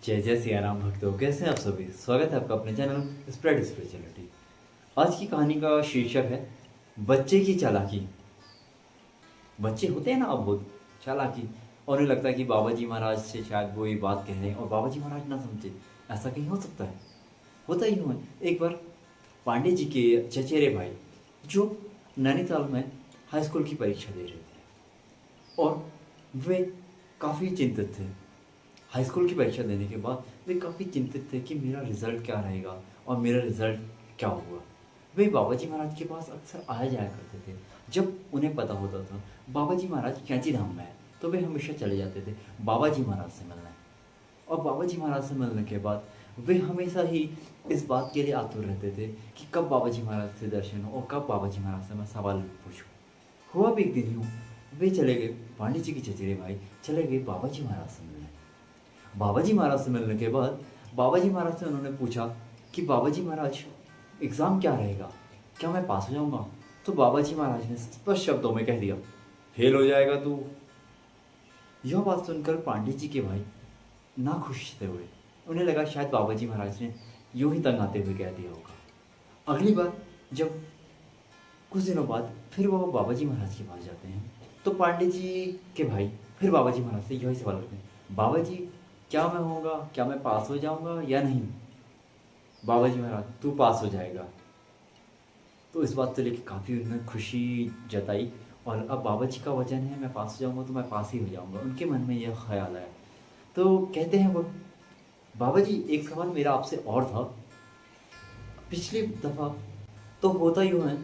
जय जय सिया राम भक्तों, कैसे हैं आप सभी। स्वागत है आपका अपने चैनल स्प्रेड स्पिरिचुअलिटी। आज की कहानी का शीर्षक है बच्चे की चालाकी। बच्चे होते हैं ना अब बहुत चालाकी, और उन्हें लगता है कि बाबा जी महाराज से शायद वो ये बात कह रहे हैं और बाबा जी महाराज ना समझे। ऐसा कहीं हो सकता है? होता ही हुआ है। एक बार पांडे जी के चचेरे भाई जो नैनीताल में हाई स्कूल की परीक्षा दे रहे थे, और वे काफ़ी चिंतित थे। हाई स्कूल की परीक्षा देने के बाद वे काफ़ी चिंतित थे कि मेरा रिज़ल्ट क्या रहेगा और मेरा रिज़ल्ट क्या होगा। वे बाबा जी महाराज के पास अक्सर आया जाया करते थे। जब उन्हें पता होता था बाबा जी महाराज कैंची धाम में है, तो वे हमेशा चले जाते थे बाबा जी महाराज से मिलने। और बाबा जी महाराज से मिलने के बाद वे हमेशा ही इस बात के लिए आतुर रहते थे कि कब बाबा जी महाराज से दर्शन हो और कब बाबा जी महाराज से मैं सवाल पूछूं। हुआ भी एक दिन यूँ, वे चले गए, पांडे जी के चचेरे भाई चले गए बाबा जी महाराज से मिलने। बाबा जी महाराज से मिलने के बाद बाबा जी महाराज से उन्होंने पूछा कि बाबा जी महाराज एग्ज़ाम क्या रहेगा, क्या मैं पास हो जाऊंगा? तो बाबा जी महाराज ने स्पष्ट शब्दों में कह दिया, फेल हो जाएगा तू। यह बात सुनकर पांडे जी के भाई नाखुश थे हुए। उन्हें लगा शायद बाबा जी महाराज ने यूं ही तंग आते हुए कह दिया होगा। अगली बार जब कुछ दिनों बाद फिर वो बाबा जी महाराज के पास जाते हैं, तो पांडे जी के भाई फिर बाबा जी महाराज से यही सवाल करते हैं, बाबा जी क्या मैं होगा, क्या मैं पास हो जाऊंगा या नहीं? बाबा जी महाराज, तू पास हो जाएगा। तो इस बात को लेकर काफ़ी उन्होंने खुशी जताई, और अब बाबा जी का वचन है मैं पास हो जाऊंगा तो मैं पास ही हो जाऊंगा। उनके मन में यह ख्याल आया। तो कहते हैं वो, बाबा जी एक सवाल मेरा आपसे और था। पिछली दफ़ा तो होता यूँ है,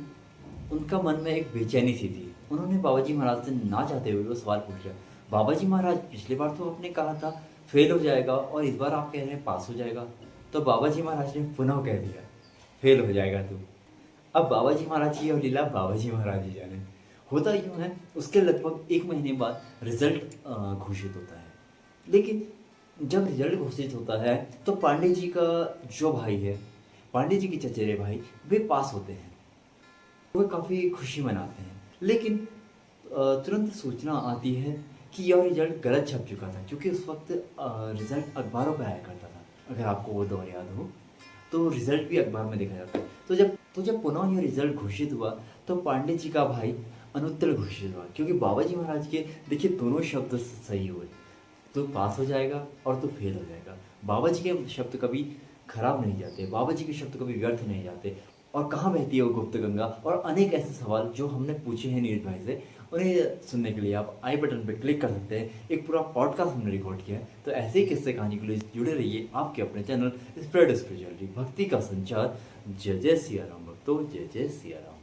उनका मन में एक बेचैनी सी थी। उन्होंने बाबा जी महाराज से ना चाहते हुए वो सवाल पूछ लिया, बाबा जी महाराज पिछली बार तो आपने कहा था फेल हो जाएगा और इस बार आप कह रहे हैं पास हो जाएगा। तो बाबा जी महाराज ने पुनः कह दिया, फेल हो जाएगा तू। अब बाबा जी महाराज की यह लीला बाबा जी महाराज ही जाने। होता यूँ है, उसके लगभग एक महीने बाद रिजल्ट घोषित होता है। लेकिन जब रिजल्ट घोषित होता है तो पांडे जी का जो भाई है, पांडे जी के चचेरे भाई, वे पास होते हैं। वे काफ़ी खुशी मनाते हैं। लेकिन तुरंत सूचना आती है कि यह रिजल्ट गलत छप चुका था, क्योंकि उस वक्त रिजल्ट अखबारों पर आया करता था। अगर आपको वो दौर याद हो तो रिजल्ट भी अखबार में देखा जाता है। तो जब पुनः यह रिजल्ट घोषित हुआ तो पांडे जी का भाई अनुत्तीर्ण घोषित हुआ, क्योंकि बाबा जी महाराज के देखिए दोनों शब्द सही हुए, तो पास हो जाएगा और तो फेल हो जाएगा। बाबा जी के शब्द कभी खराब नहीं जाते, बाबा जी के शब्द कभी व्यर्थ नहीं जाते। और कहाँ बहती है वो गुप्त गंगा, और अनेक ऐसे सवाल जो हमने पूछे हैं नीरज भाई से, उन्हें सुनने के लिए आप आई बटन पर क्लिक कर सकते हैं। एक पूरा पॉडकास्ट हमने रिकॉर्ड किया है। तो ऐसे ही किस्से कहानी के लिए जुड़े रहिए आपके अपने चैनल स्प्रेड स्पिरिचुअलिटी, भक्ति का संचार। जय जय सिया राम भक्तों, जय जय सिया राम।